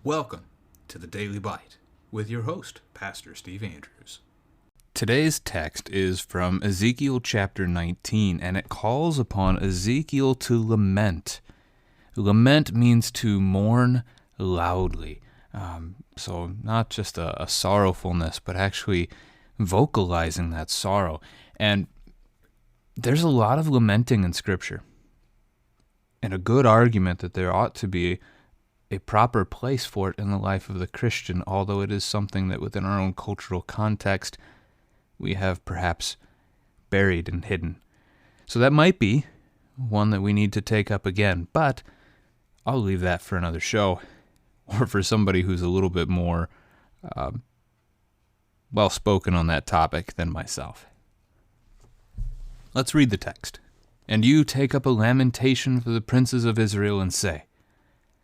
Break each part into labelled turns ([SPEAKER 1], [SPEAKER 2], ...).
[SPEAKER 1] Welcome to the Daily Bite with your host, Pastor Steve Andrews. Today's text is from Ezekiel chapter 19, and it calls upon Ezekiel to lament. Lament means to mourn loudly. So not just a sorrowfulness, but actually vocalizing that sorrow. And there's a lot of lamenting in Scripture, and a good argument that there ought to be a proper place for it in the life of the Christian, although it is something that within our own cultural context we have perhaps buried and hidden. So that might be one that we need to take up again, but I'll leave that for another show, or for somebody who's a little bit more well-spoken on that topic than myself. Let's read the text. "And you take up a lamentation for the princes of Israel and say,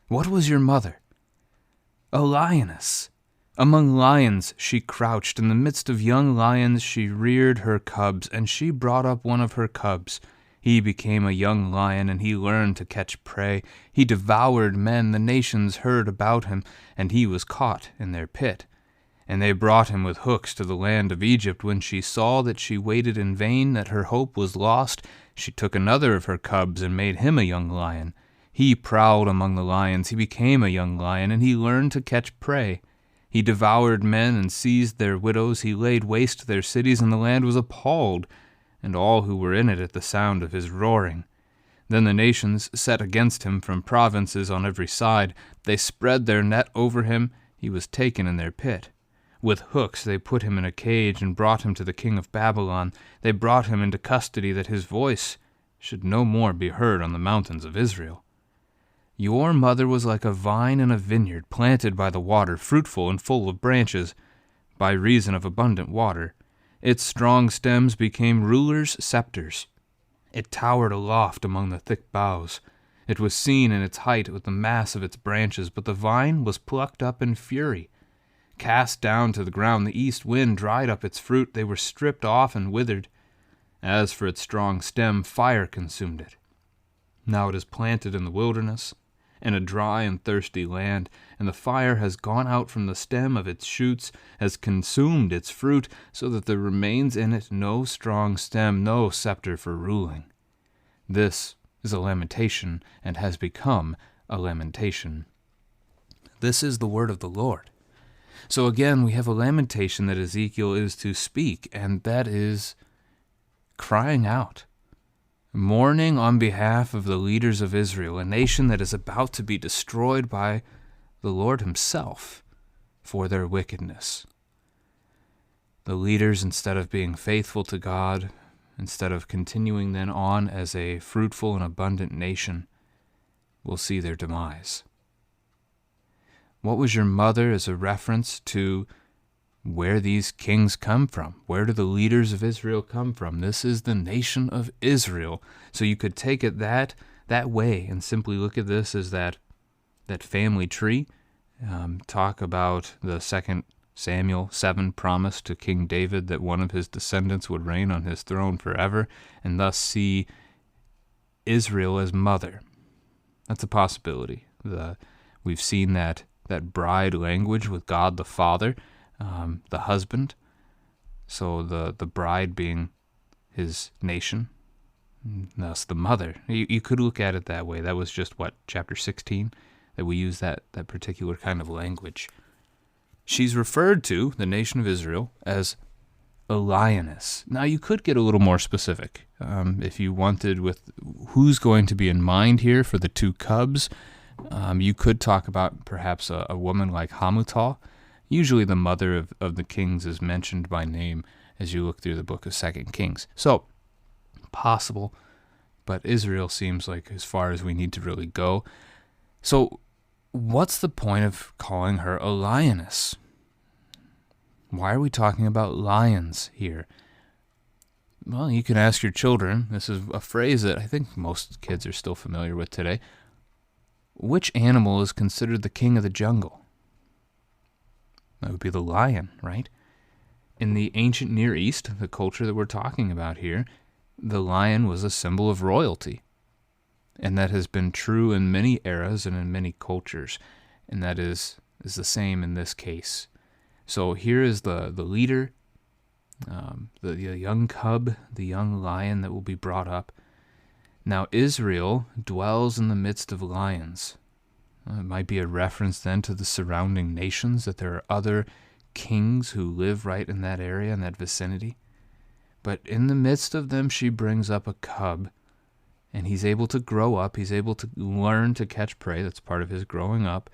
[SPEAKER 1] What was your mother? A lioness. Among lions she crouched, in the midst of young lions she reared her cubs, and she brought up one of her cubs. He became a young lion, and he learned to catch prey. He devoured men, the nations heard about him, and he was caught in their pit. And they brought him with hooks to the land of Egypt. When she saw that she waited in vain, that her hope was lost, she took another of her cubs and made him a young lion. He prowled among the lions, he became a young lion, and he learned to catch prey. He devoured men and seized their widows, he laid waste their cities, and the land was appalled, and all who were in it at the sound of his roaring. Then the nations set against him from provinces on every side. They spread their net over him, he was taken in their pit. With hooks they put him in a cage and brought him to the king of Babylon. They brought him into custody that his voice should no more be heard on the mountains of Israel. Your mother was like a vine in a vineyard, planted by the water, fruitful and full of branches, by reason of abundant water. Its strong stems became rulers' scepters. It towered aloft among the thick boughs. It was seen in its height with the mass of its branches, but the vine was plucked up in fury. Cast down to the ground, the east wind dried up its fruit. They were stripped off and withered. As for its strong stem, fire consumed it. Now it is planted in the wilderness, in a dry and thirsty land, and the fire has gone out from the stem of its shoots, has consumed its fruit, so that there remains in it no strong stem, no scepter for ruling. This is a lamentation, and has become a lamentation." This is the word of the Lord. So again, we have a lamentation that Ezekiel is to speak, and that is crying out, mourning on behalf of the leaders of Israel, a nation that is about to be destroyed by the Lord himself for their wickedness. The leaders, instead of being faithful to God, instead of continuing then on as a fruitful and abundant nation, will see their demise. What was your mother is a reference to where these kings come from. Where do the leaders of Israel come from? This is the nation of Israel. So you could take it that way and simply look at this as that family tree. Talk about the 2 Samuel 7 promise to King David that one of his descendants would reign on his throne forever, and thus see Israel as mother. That's a possibility. We've seen that bride language with God the Father, the husband, so the bride being his nation, thus the mother. You could look at it that way. That was just, chapter 16, that we use that particular kind of language. She's referred to, the nation of Israel, as a lioness. Now, you could get a little more specific if you wanted with who's going to be in mind here for the two cubs. You could talk about perhaps a woman like Hamutal. Usually the mother of the kings is mentioned by name as you look through the book of 2 Kings. So, possible, but Israel seems like as far as we need to really go. So, what's the point of calling her a lioness? Why are we talking about lions here? Well, you can ask your children. This is a phrase that I think most kids are still familiar with today. Which animal is considered the king of the jungle? That would be the lion, right? In the ancient Near East, the culture that we're talking about here, the lion was a symbol of royalty. And that has been true in many eras and in many cultures. And that is is the same in this case. So here is the leader, the young cub, the young lion that will be brought up. Now Israel dwells in the midst of lions. It might be a reference then to the surrounding nations, that there are other kings who live right in that area, in that vicinity. But in the midst of them, she brings up a cub, and he's able to grow up. He's able to learn to catch prey. That's part of his growing up.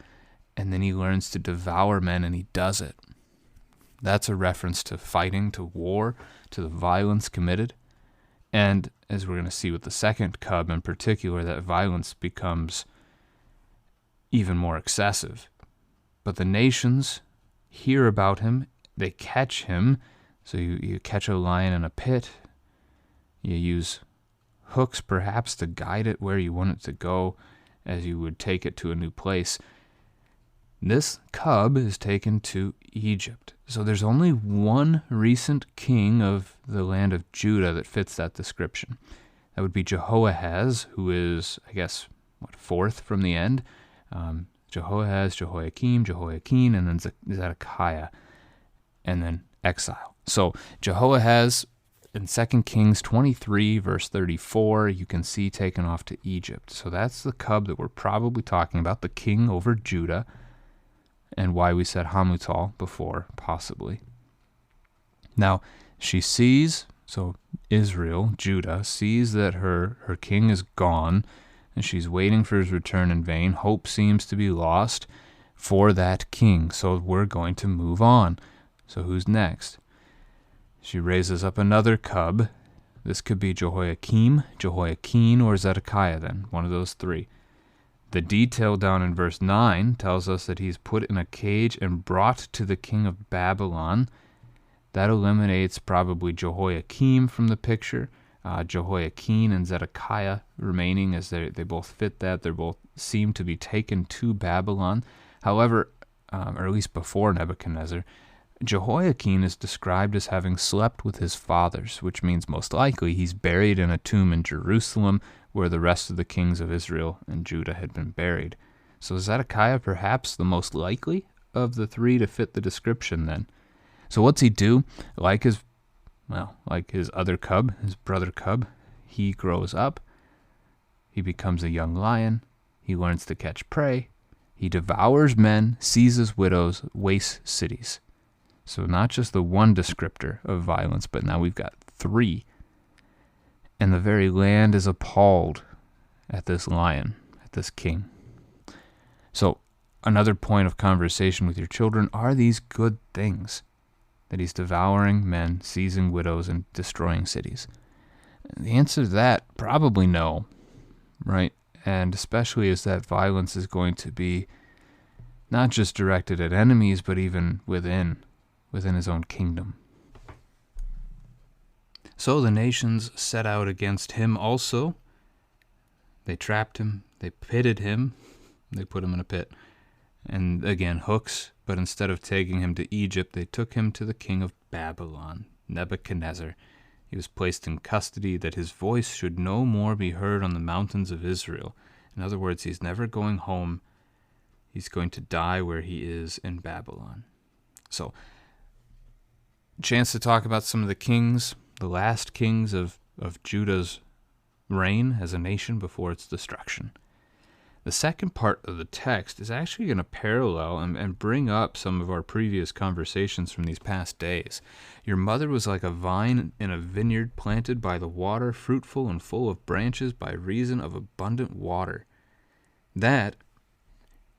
[SPEAKER 1] And then he learns to devour men, and he does it. That's a reference to fighting, to war, to the violence committed. And as we're going to see with the second cub in particular, that violence becomes even more excessive. But the nations hear about him. They catch him. So you catch a lion in a pit. You use hooks perhaps to guide it where you want it to go as you would take it to a new place. This cub is taken to Egypt. So there's only one recent king of the land of Judah that fits that description. That would be Jehoahaz, who is, I guess, fourth from the end. Jehoahaz, Jehoiakim, Jehoiakim, and then Zedekiah, and then exile. So Jehoahaz in 2 Kings 23, verse 34, you can see taken off to Egypt. So that's the cub that we're probably talking about, the king over Judah, and why we said Hamutal before, possibly. Now, she sees, so Israel, Judah, sees that her king is gone, and she's waiting for his return in vain. Hope seems to be lost for that king, so we're going to move on. So who's next? She raises up another cub. This could be Jehoiakim, Jehoiakim, or Zedekiah then, one of those three. The detail down in verse 9 tells us that he's put in a cage and brought to the king of Babylon. That eliminates probably Jehoiakim from the picture. Jehoiakim and Zedekiah remaining, as they both fit that. They both seem to be taken to Babylon. However, or at least before Nebuchadnezzar, Jehoiakim is described as having slept with his fathers, which means most likely he's buried in a tomb in Jerusalem where the rest of the kings of Israel and Judah had been buried. So Zedekiah perhaps the most likely of the three to fit the description then. So what's he do? Like his other cub, his brother cub, he grows up. He becomes a young lion. He learns to catch prey. He devours men, seizes widows, wastes cities. So not just the one descriptor of violence, but now we've got three. And the very land is appalled at this lion, at this king. So another point of conversation with your children, are these good things? That he's devouring men, seizing widows, and destroying cities? The answer to that, probably no, right? And especially as that violence is going to be not just directed at enemies, but even within his own kingdom. So the nations set out against him also. They trapped him, they pitted him, they put him in a pit. And again, hooks, but instead of taking him to Egypt, they took him to the king of Babylon, Nebuchadnezzar. He was placed in custody that his voice should no more be heard on the mountains of Israel. In other words, he's never going home. He's going to die where he is in Babylon. So, chance to talk about some of the kings, the last kings of Judah's reign as a nation before its destruction. The second part of the text is actually going to parallel and bring up some of our previous conversations from these past days. Your mother was like a vine in a vineyard planted by the water, fruitful and full of branches by reason of abundant water. That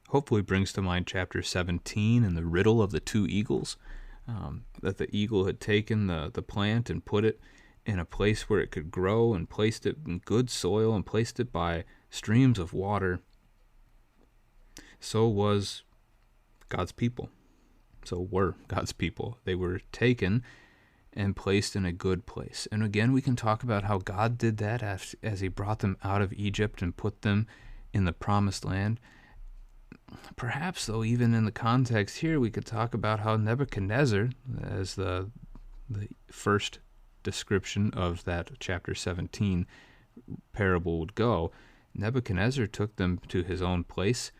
[SPEAKER 1] hopefully brings to mind chapter 17 and the riddle of the two eagles. That the eagle had taken the plant and put it in a place where it could grow and placed it in good soil and placed it by streams of water. So was God's people. So were God's people. They were taken and placed in a good place. And again, we can talk about how God did that as he brought them out of Egypt and put them in the promised land. Perhaps, though, even in the context here, we could talk about how Nebuchadnezzar, as the first description of that chapter 17 parable would go, Nebuchadnezzar took them to his own place,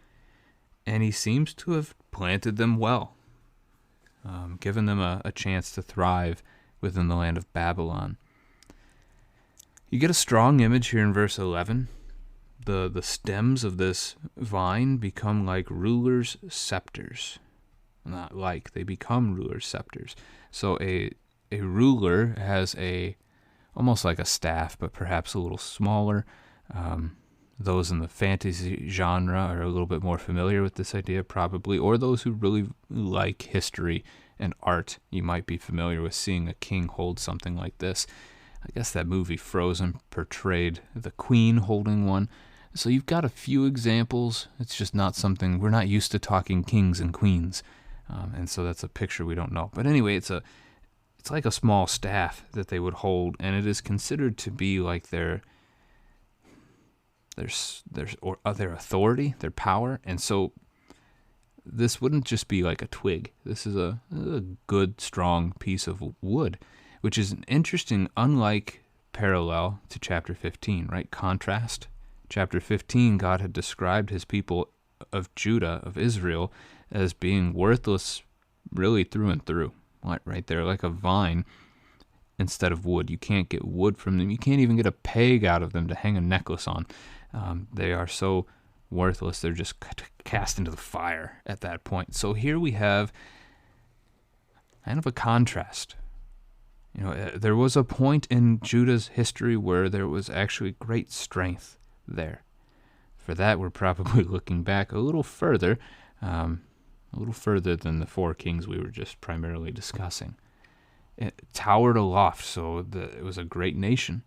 [SPEAKER 1] and he seems to have planted them well, given them a chance to thrive within the land of Babylon. You get a strong image here in verse 11. The stems of this vine become like rulers' scepters. Not like, they become rulers' scepters. So a ruler has almost like a staff, but perhaps a little smaller. Those in the fantasy genre are a little bit more familiar with this idea, probably, or those who really like history and art, you might be familiar with seeing a king hold something like this. I guess that movie Frozen portrayed the queen holding one. So you've got a few examples. It's just not something, we're not used to talking kings and queens. And so that's a picture we don't know. But anyway, it's like a small staff that they would hold, and it is considered to be like their authority, their power. And so this wouldn't just be like a twig. This is a good, strong piece of wood, which is an interesting, unlike parallel to chapter 15, right? Contrast. Chapter 15, God had described his people of Judah, of Israel, as being worthless really through and through. Right? They're like a vine instead of wood. You can't get wood from them. You can't even get a peg out of them to hang a necklace on. They are so worthless. They're just cast into the fire at that point. So here we have kind of a contrast. There was a point in Judah's history where there was actually great strength there. For that, we're probably looking back a little further than the 4 kings we were just primarily discussing. It towered aloft, so it was a great nation,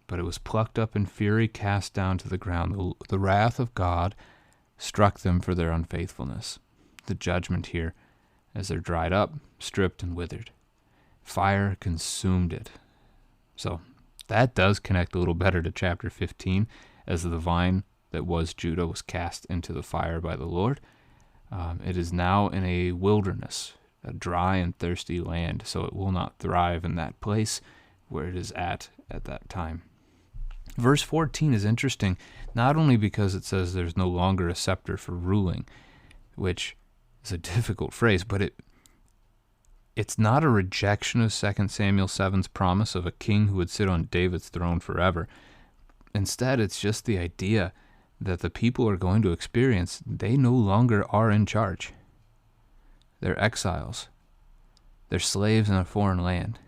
[SPEAKER 1] but it was plucked up in fury, cast down to the ground. The wrath of God struck them for their unfaithfulness. The judgment here, as they're dried up, stripped, and withered. Fire consumed it. So that does connect a little better to chapter 15, as the vine that was Judah was cast into the fire by the Lord. It is now in a wilderness, a dry and thirsty land, so it will not thrive in that place where it is at that time. Verse 14 is interesting, not only because it says there's no longer a scepter for ruling, which is a difficult phrase, but it's not a rejection of 2 Samuel 7's promise of a king who would sit on David's throne forever. Instead, it's just the idea that the people are going to experience, they no longer are in charge. They're exiles. They're slaves in a foreign land.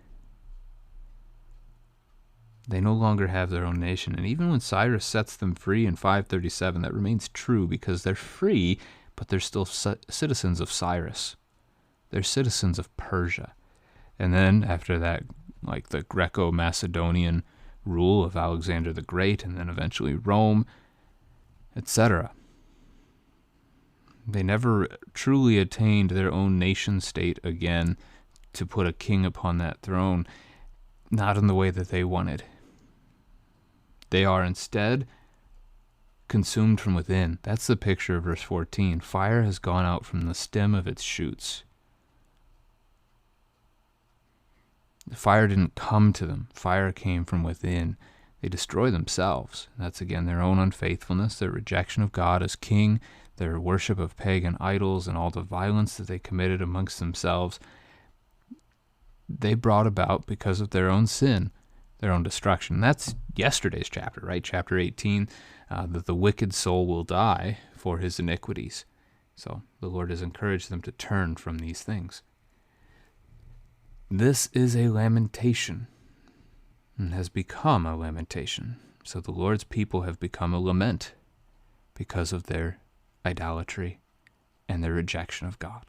[SPEAKER 1] They no longer have their own nation. And even when Cyrus sets them free in 537, that remains true because they're free, but they're still citizens of Cyrus. They're citizens of Persia. And then after that, like the Greco-Macedonian rule of Alexander the Great, and then eventually Rome, etc. They never truly attained their own nation state again to put a king upon that throne, not in the way that they wanted. They are instead consumed from within. That's the picture of verse 14. Fire has gone out from the stem of its shoots. The fire didn't come to them. Fire came from within. They destroy themselves. That's again their own unfaithfulness, their rejection of God as king, their worship of pagan idols, and all the violence that they committed amongst themselves. They brought about because of their own sin, their own destruction. That's yesterday's chapter, right? Chapter 18, that the wicked soul will die for his iniquities. So the Lord has encouraged them to turn from these things. This is a lamentation, and has become a lamentation. So the Lord's people have become a lament because of their idolatry and their rejection of God.